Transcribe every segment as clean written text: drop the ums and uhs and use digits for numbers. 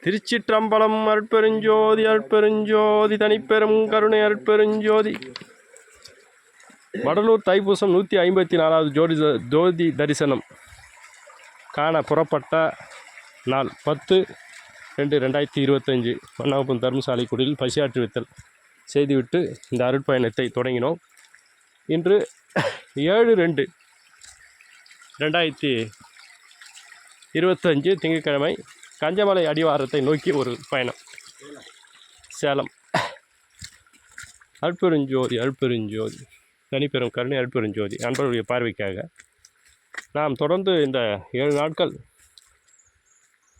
திருச்சிற்றம்பலம். அருட்பெருஞ்சோதி அருட்பெருஞ்சோதி தனிப்பெரும் கருணை அருட்பெருஞ்சோதி. வடலூர் தைப்பூசம் 154வது ஜோதி தரிசனம் காண புறப்பட்ட நாள் 10/2/2025 மன்னாபுரம் தர்மசாலை குடியில் பசியாற்றுவித்தல் செய்துவிட்டு இந்த அருட்பயணத்தை தொடங்கினோம். இன்று 7/2/2025 திங்கட்கிழமை கஞ்சமலை அடிவாரத்தை நோக்கி ஒரு பயணம். சேலம். அருட்பெருஞ்சோதி அருட்பெருஞ்சோதி தனிப்பெரும் கருணை அருட்பெருஞ்சோதி நண்பர்களுடைய பார்வைக்காக நாம் தொடர்ந்து இந்த 7 நாட்கள்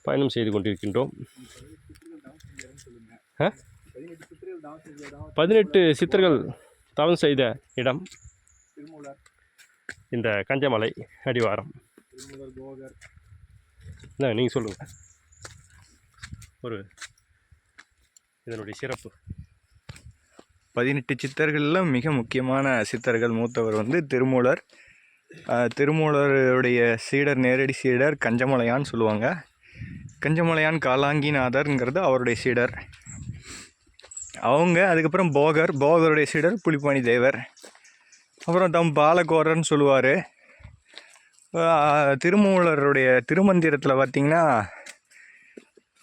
பயணம் செய்து கொண்டிருக்கின்றோம். 18 சித்தர்கள் தவம் செய்த இடம் இந்த கஞ்சமலை அடிவாரம். இல்லை, நீங்கள் சொல்லுங்கள். ஒரு இதனுடைய சிறப்பு 18 சித்தர்களில் மிக முக்கியமான சித்தர்கள் மூத்தவர் திருமூலர். திருமூலருடைய சீடர், நேரடி சீடர் கஞ்சமலையான்னு சொல்லுவாங்க. கஞ்சமலையான் காலாங்கிநாதர்ங்கிறது அவருடைய சீடர். அதுக்கப்புறம் போகருடைய சீடர் புலிப்பாணி தேவர். அப்புறம் தம் பாலகோரர்னு சொல்லுவார். திருமூலருடைய திருமந்திரத்தில் பார்த்திங்கன்னா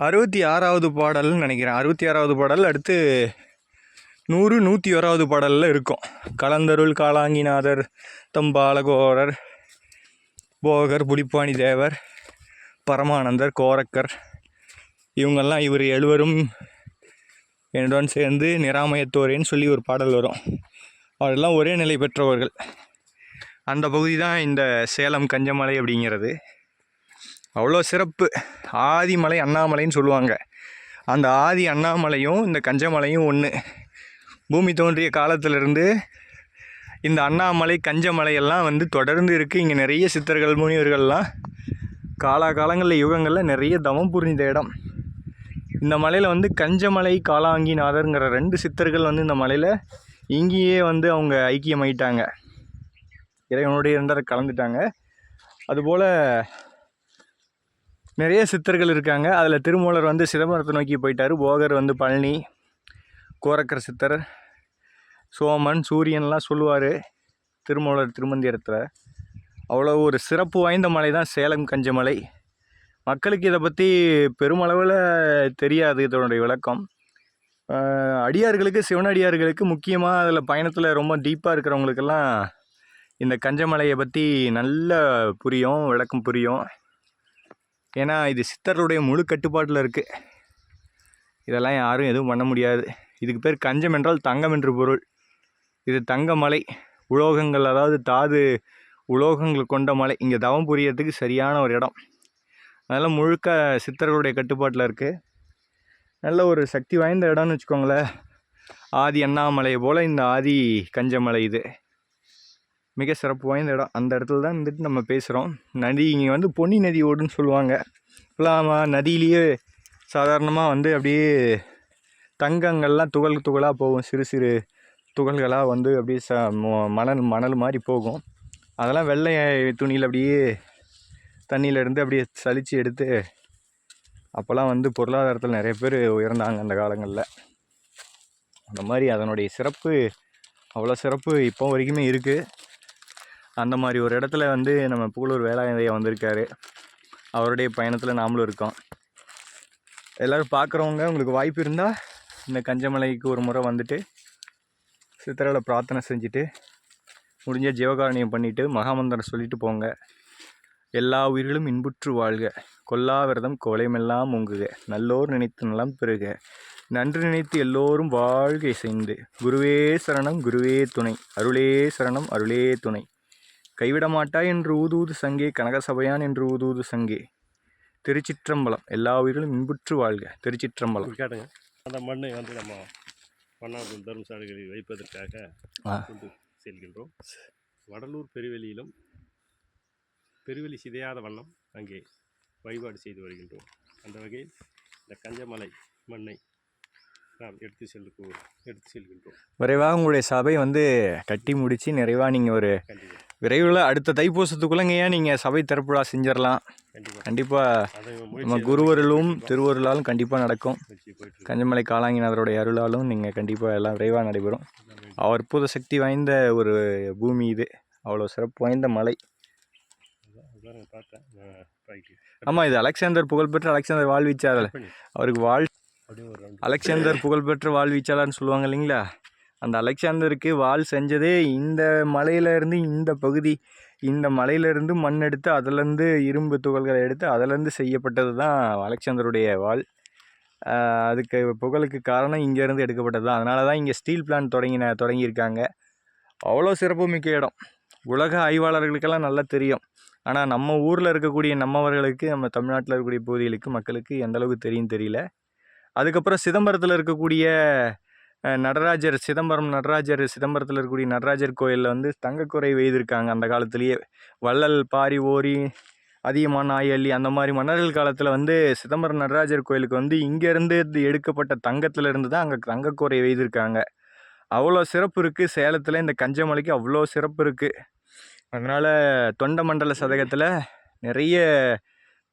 66வது பாடல்னு நினைக்கிறேன். 66வது பாடல், அடுத்து 100, 101வது பாடலில் இருக்கும். கலந்தருள் காலாங்கிநாதர், தம் பாலகோரர், போகர், புலிப்பாணி தேவர், பரமானந்தர், கோரக்கர், இவங்கெல்லாம் இவர் 7வரும் என்னுடன் சேர்ந்து நிராமயத்தோரேன்னு சொல்லி ஒரு பாடல் வரும். அவரெல்லாம் ஒரே நிலை பெற்றவர்கள். அந்த பகுதி தான் இந்த சேலம் கஞ்சமலை அப்படிங்கிறது. அவ்வளோ சிறப்பு. ஆதிமலை அண்ணாமலைன்னு சொல்லுவாங்க. அந்த ஆதி அண்ணாமலையும் இந்த கஞ்சமலையும் ஒன்று. பூமி தோன்றிய காலத்திலிருந்து இந்த அண்ணாமலை கஞ்சமலையெல்லாம் தொடர்ந்து இருக்குது. இங்கே நிறைய சித்தர்கள், முனிவர்கள்லாம் காலங்களில் யுகங்களில் நிறைய தவம் புரிந்த இடம். இந்த மலையில் கஞ்சமலை காலாங்கிநாதருங்கிற 2 சித்தர்கள் இந்த மலையில் இங்கேயே அவங்க ஐக்கியமாயிட்டாங்க. இறைவனுடைய 2 கலந்துட்டாங்க. அதுபோல் நிறைய சித்தர்கள் இருக்காங்க. அதில் திருமூலர் சிதம்பரத்தை நோக்கி போயிட்டார். போகர் பழனி, கோரக்கர் சித்தர், சோமன், சூரியன்லாம் சொல்லுவார் திருமூலர் திருமந்திரத்தில். அவ்வளோ ஒரு சிறப்பு வாய்ந்த மலை தான் சேலம் கஞ்சமலை. மக்களுக்கு இதை பற்றி பெருமளவில் தெரியாது இதனுடைய விளக்கம். அடியார்களுக்கு, சிவனடியார்களுக்கு முக்கியமாக அதில் பயணத்தில் ரொம்ப டீப்பாக இருக்கிறவங்களுக்கெல்லாம் இந்த கஞ்சமலையை பற்றி நல்லா புரியும், விளக்கம் புரியும். ஏன்னா இது சித்தர்களுடைய முழு கட்டுப்பாட்டில் இருக்குது. இதெல்லாம் யாரும் எதுவும் பண்ண முடியாது. இதுக்கு பேர் கஞ்சம் என்றால் தங்கம் என்று பொருள். இது தங்கமலை. உலோகங்கள், அதாவது தாது உலோகங்கள் கொண்ட மலை. இங்கே தவம் புரியறதுக்கு சரியான ஒரு இடம். அதெல்லாம் முழுக்க சித்தர்களுடைய கட்டுப்பாட்டில் இருக்குது. நல்ல ஒரு சக்தி வாய்ந்த இடம்னு வச்சுக்கோங்களேன். ஆதி அண்ணாமலை போல் இந்த ஆதி கஞ்சமலை இது மிக சிறப்பு வாய்ந்த இடம். அந்த இடத்துல தான் நம்ம பேசுகிறோம். நதி இங்கே பொன்னி நதி ஓடுன்னு சொல்லுவாங்க. இப்போலாம் நதியிலேயே சாதாரணமாக அப்படியே தங்கங்கள்லாம் துகளாக போகும். சிறு சிறு துகள்களாக அப்படியே மணல் மாதிரி போகும். அதெல்லாம் வெள்ளை துணியில் அப்படியே தண்ணியிலேருந்து அப்படியே சலித்து எடுத்து அப்போல்லாம் பொருளாதாரத்தில் நிறைய பேர் உயர்ந்தாங்க அந்த காலங்களில். அந்த மாதிரி அதனுடைய சிறப்பு, அவ்வளோ சிறப்பு இப்போ வரைக்குமே இருக்குது. அந்த மாதிரி ஒரு இடத்துல நம்ம புகழூர் வேலாயுதையா வந்திருக்காரு. அவருடைய பயணத்தில் நாமளும் இருக்கோம். எல்லோரும் பார்க்குறவங்க, உங்களுக்கு வாய்ப்பு இருந்தால் இந்த கஞ்சமலைக்கு ஒரு முறை சித்தர்களை பிரார்த்தனை செஞ்சுட்டு முடிஞ்ச ஜீவகாரணியம் பண்ணிவிட்டு மகாமந்திரம் சொல்லிட்டு போங்க. எல்லா உயிர்களும் இன்புற்று வாழ்க, கொல்லா விரதம் கோலைமெல்லாம் ஓங்குக, நல்லோர் நினைத்து நலம் பெறுக, நன்று நினைத்து எல்லோரும் வாழ்க இசைந்து, குருவே சரணம் குருவே துணை, அருளே சரணம் அருளே துணை, கைவிடமாட்டாய் என்று ஊதூது சங்கே, கனகசபையான் என்று ஊதூது சங்கே. திருச்சிற்றம்பலம். எல்லா உயிர்களும் இன்புற்று வாழ்க. திருச்சிற்றம்பலம். கேட்டுங்க. அந்த மண்ணை நம்ம மன்னாபுரம் தர்மசாலைகளில் வைப்பதற்காக கொண்டு செல்கின்றோம். வடலூர் பெருவெளியிலும் பெருவெளி சிதையாத வண்ணம் அங்கே வழிபாடு செய்து வருகின்றோம். அந்த வகையில் இந்த கஞ்சமலை மண்ணை நாம் எடுத்து செல்கின்றோம். விரைவாக உங்களுடைய சபை வந்து கட்டி முடித்து நிறைவாக நீங்கள் ஒரு கண்டிப்பாக விரைவில் அடுத்த தைப்பூசத்துக்குள்ளங்கேயா நீங்கள் சபை திறப்புழா செஞ்சிடலாம். கண்டிப்பாக நம்ம குருவருளும் திருவருளாலும் கண்டிப்பாக நடக்கும். கஞ்சமலை காலாங்கிநாதருடைய அருளாலும் நீங்கள் கண்டிப்பாக எல்லாம் விரைவாக நடைபெறும். அற்புத சக்தி வாய்ந்த ஒரு பூமி இது, அவ்வளோ சிறப்பு வாய்ந்த மலை. ஆமாம், இது அலெக்சாந்தர் புகழ்பெற்ற அலெக்சாந்தர் வாழ்வீச்சாளர். அவருக்கு அலெக்சாந்தர் புகழ்பெற்ற வாழ்வீச்சாளர்னு சொல்லுவாங்க இல்லைங்களா, அந்த அலெக்சாந்தருக்கு வாள் செஞ்சதே இந்த மலையிலேருந்து, இந்த பகுதி, இந்த மலையிலேருந்து மண் எடுத்து அதிலேருந்து இரும்பு துகள்களை எடுத்து அதிலேருந்து செய்யப்பட்டது தான் அலெக்சாந்தருடைய வாள். அதுக்கு புகழுக்கு காரணம் இங்கேருந்து எடுக்கப்பட்டது தான். அதனால தான் இங்கே ஸ்டீல் பிளான்ட் தொடங்கியிருக்காங்க. அவ்வளோ சிறப்பு மிக்க இடம். உலக ஆய்வாளர்களுக்கெல்லாம் நல்லா தெரியும். ஆனால் நம்ம ஊரில் இருக்கக்கூடிய நம்மவர்களுக்கு, நம்ம தமிழ்நாட்டில் இருக்கக்கூடிய பகுதிகளுக்கு, மக்களுக்கு எந்தளவுக்கு தெரியும் தெரியல. அதுக்கப்புறம் சிதம்பரத்தில் இருக்கக்கூடிய நடராஜர், சிதம்பரத்தில் இருக்கக்கூடிய நடராஜர் கோயிலில் வந்து தங்கக்குறை வெய்திருக்காங்க. அந்த காலத்திலேயே வள்ளல், பாரி, ஓரி, அதியமான், ஆயல்லி அந்த மாதிரி மன்னர்கள் காலத்தில் வந்து சிதம்பரம் நடராஜர் கோயிலுக்கு வந்து இங்கேருந்து எடுக்கப்பட்ட தங்கத்திலேருந்து தான் அங்கே தங்கக்குறை வெய்திருக்காங்க. அவ்வளோ சிறப்பு இருக்குது சேலத்தில். இந்த கஞ்சமலைக்கு அவ்வளோ சிறப்பு இருக்குது. அதனால் தொண்ட மண்டல சதகத்தில் நிறைய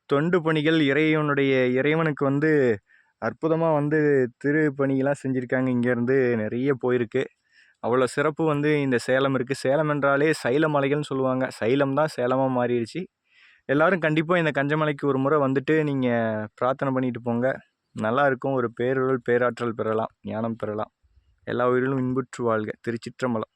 தொண்டு பணிகள், இறைவனுக்கு வந்து அற்புதமாக வந்து திருப்பணிகளாக செஞ்சுருக்காங்க. இங்கேருந்து நிறைய போயிருக்கு. அவ்வளோ சிறப்பு வந்து இந்த சேலம் இருக்குது. சேலம் என்றாலே சைல மலைகள்னு சொல்லுவாங்க. சைலம் தான் சேலமாக மாறிடுச்சு. எல்லோரும் கண்டிப்பாக இந்த கஞ்சமலைக்கு ஒரு முறை வந்துட்டு நீங்கள் பிரார்த்தனை பண்ணிட்டு போங்க. நல்லாயிருக்கும். ஒரு பேரருள் பேராற்றல் பெறலாம், ஞானம் பெறலாம். எல்லா உயிரிலும் இன்புற்று வாழ்க. திருச்சிற்றம்பலம்.